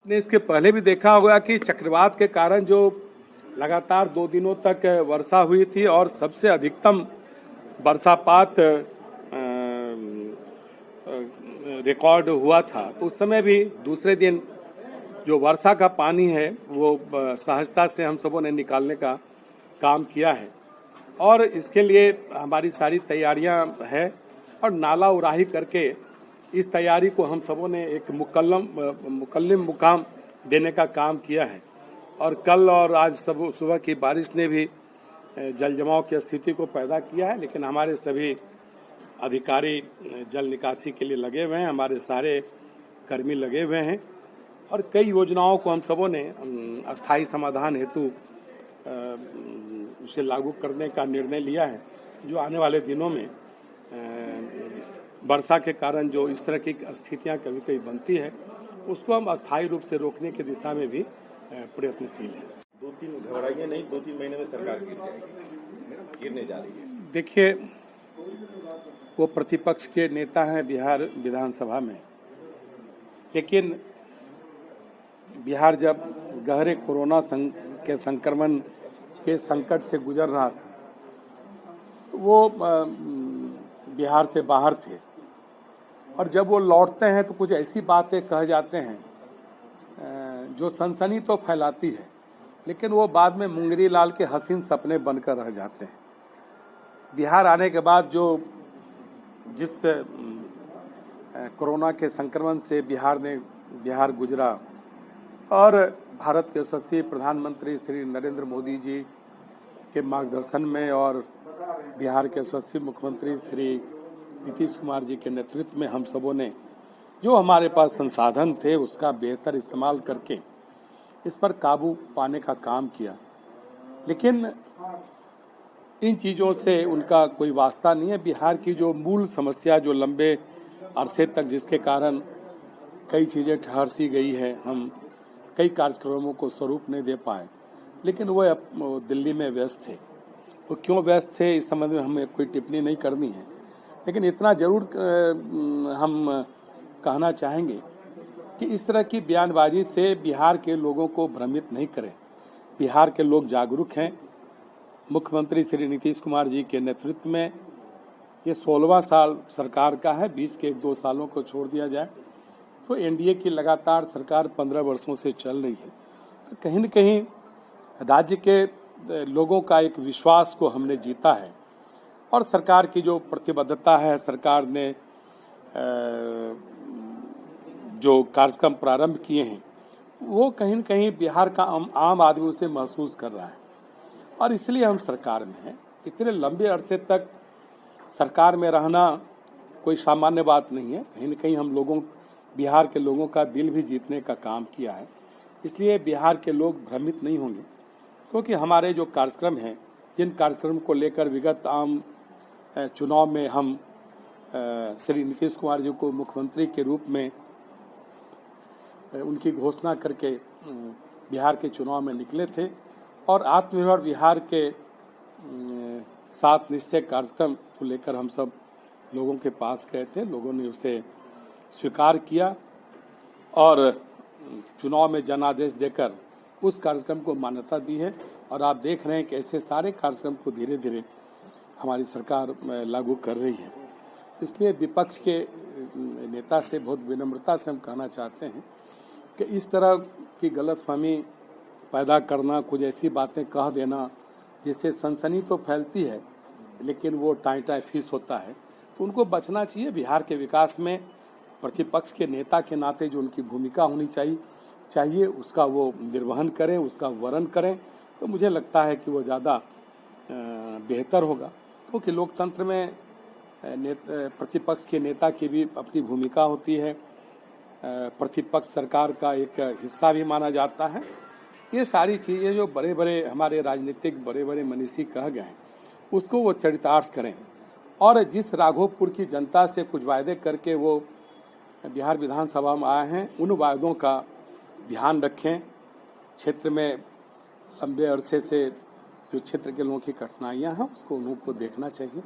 ने इसके पहले भी देखा होगा कि चक्रवात के कारण जो लगातार 2 दिनों तक वर्षा हुई थी और सबसे अधिकतम वर्षापात रिकॉर्ड हुआ था, तो उस समय भी दूसरे दिन जो वर्षा का पानी है वो सहजता से हम सबों ने निकालने का काम किया है और इसके लिए हमारी सारी तैयारियां हैं और नाला उराही करके इस तैयारी को हम सबों ने एक मुकल्लिम मुकाम देने का काम किया है। और कल और आज सुबह की बारिश ने भी जल जमाव की स्थिति को पैदा किया है, लेकिन हमारे सभी अधिकारी जल निकासी के लिए लगे हुए हैं, हमारे सारे कर्मी लगे हुए हैं और कई योजनाओं को हम सबों ने अस्थायी समाधान हेतु उसे लागू करने का निर्णय लिया है, जो आने वाले दिनों में वर्षा के कारण जो इस तरह की स्थितियां कभी कभी बनती है उसको हम अस्थायी रूप से रोकने की दिशा में भी प्रयत्नशील है। 2-3 घबराइए नहीं, 2-3 महीने में सरकार गिरने जा रही है। देखिए, वो प्रतिपक्ष के नेता हैं बिहार विधानसभा में, लेकिन बिहार जब गहरे कोरोना के संक्रमण के संकट से गुजर रहा था, वो बिहार से बाहर थे और जब वो लौटते हैं तो कुछ ऐसी बातें कह जाते हैं जो सनसनी तो फैलाती है, लेकिन वो बाद में मुंगरी लाल के हसीन सपने बनकर रह जाते हैं। बिहार आने के बाद जो जिस कोरोना के संक्रमण से बिहार गुजरा और भारत के यशस्वी प्रधानमंत्री श्री नरेंद्र मोदी जी के मार्गदर्शन में और बिहार के यशस्वी मुख्यमंत्री श्री नीतीश कुमार जी के नेतृत्व में हम सबों ने जो हमारे पास संसाधन थे उसका बेहतर इस्तेमाल करके इस पर काबू पाने का काम किया। लेकिन इन चीज़ों से उनका कोई वास्ता नहीं है। बिहार की जो मूल समस्या जो लंबे अरसे तक जिसके कारण कई चीज़ें ठहर सी गई है, हम कई कार्यक्रमों को स्वरूप नहीं दे पाए, लेकिन वो दिल्ली में व्यस्त थे। वो क्यों व्यस्त थे इस संबंध में हमें कोई टिप्पणी नहीं करनी है, लेकिन इतना जरूर हम कहना चाहेंगे कि इस तरह की बयानबाजी से बिहार के लोगों को भ्रमित नहीं करें। बिहार के लोग जागरूक हैं। मुख्यमंत्री श्री नीतीश कुमार जी के नेतृत्व में ये 16वां साल सरकार का है। 20 के 1-2 सालों को छोड़ दिया जाए तो एनडीए की लगातार सरकार 15 वर्षों से चल रही है। तो कहीं न कहीं राज्य के लोगों का एक विश्वास को हमने जीता है और सरकार की जो प्रतिबद्धता है, सरकार ने जो कार्यक्रम प्रारंभ किए हैं वो कहीं न कहीं बिहार का आम आदमी उसे महसूस कर रहा है और इसलिए हम सरकार में हैं। इतने लंबे अरसे तक सरकार में रहना कोई सामान्य बात नहीं है। कहीं न कहीं हम बिहार के लोगों का दिल भी जीतने का काम किया है, इसलिए बिहार के लोग भ्रमित नहीं होंगे, क्योंकि हमारे जो कार्यक्रम हैं, जिन कार्यक्रम को लेकर विगत आम चुनाव में हम श्री नीतीश कुमार जी को मुख्यमंत्री के रूप में उनकी घोषणा करके बिहार के चुनाव में निकले थे और आत्मनिर्भर बिहार के 7 निश्चय कार्यक्रम को लेकर हम सब लोगों के पास गए थे। लोगों ने उसे स्वीकार किया और चुनाव में जनादेश देकर उस कार्यक्रम को मान्यता दी है और आप देख रहे हैं कि ऐसे सारे कार्यक्रम को धीरे धीरे हमारी सरकार लागू कर रही है। इसलिए विपक्ष के नेता से बहुत विनम्रता से हम कहना चाहते हैं कि इस तरह की गलतफहमी पैदा करना, कुछ ऐसी बातें कह देना जिससे सनसनी तो फैलती है लेकिन वो टाई फीस होता है, तो उनको बचना चाहिए। बिहार के विकास में प्रतिपक्ष के नेता के नाते जो उनकी भूमिका होनी चाहिए उसका वो निर्वहन करें, उसका वर्णन करें, तो मुझे लगता है कि वो ज़्यादा बेहतर होगा, क्योंकि लोकतंत्र में प्रतिपक्ष के नेता की भी अपनी भूमिका होती है। प्रतिपक्ष सरकार का एक हिस्सा भी माना जाता है। ये सारी चीज़ें जो बड़े बड़े हमारे राजनीतिक बड़े बड़े मनीषी कह गए हैं उसको वो चरितार्थ करें और जिस राघोपुर की जनता से कुछ वायदे करके वो बिहार विधानसभा में आए हैं उन वायदों का ध्यान रखें। क्षेत्र में लंबे अरसे से जो क्षेत्र के लोगों की कठिनाइयाँ हैं उसको उनको देखना चाहिए।